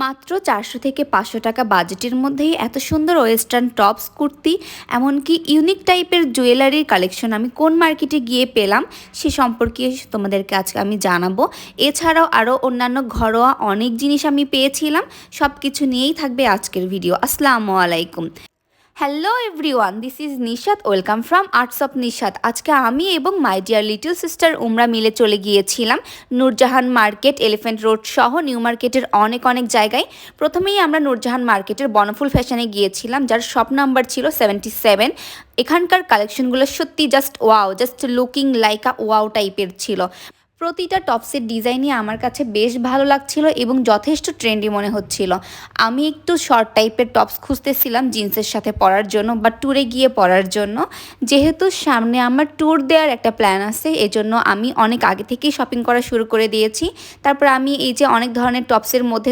মাত্র 400 থেকে 500 টাকা বাজেটের মধ্যেই এত সুন্দর ওয়েস্টার্ন টপস কুর্তি, এমনকি ইউনিক টাইপের জুয়েলারির কালেকশন আমি কোন মার্কেটে গিয়ে পেলাম সে সম্পর্কে তোমাদেরকে আজকে আমি জানাবো। এছাড়াও আরও অন্যান্য ঘরোয়া অনেক জিনিস আমি পেয়েছিলাম। সব কিছু নিয়েই থাকবে আজকের ভিডিও। আসসালামু আলাইকুম। Hello everyone, this is Nishat. Welcome from arts of Nishat. আজকে আমি এবং মাই ডিয়ার লিটল সিস্টার উমরা মিলে চলে গিয়েছিলাম নূরজাহান মার্কেট, এলিফ্যান্ট রোড সহ নিউ মার্কেটের অনেক অনেক জায়গায়। প্রথমেই আমরা নূরজাহান মার্কেটের বনফুল ফ্যাশনে গিয়েছিলাম, যার শপ নাম্বার ছিল 77। এখানকার কালেকশনগুলো সত্যি just wow, just looking like আ ওয়াও টাইপের ছিল। প্রতিটা টপসের ডিজাইনই আমার কাছে বেশ ভালো লাগছিল এবং যথেষ্ট ট্রেন্ডি মনে হচ্ছিল। আমি একটু শর্ট টাইপের টপস খুঁজতেছিলাম জিন্সের সাথে পরার জন্য বা ট্যুরে গিয়ে পরার জন্য। যেহেতু সামনে আমার ট্যুর দেওয়ার একটা প্ল্যান আছে, এজন্য আমি অনেক আগে থেকেই শপিং করা শুরু করে দিয়েছি। তারপর আমি এই যে অনেক ধরনের টপসের মধ্যে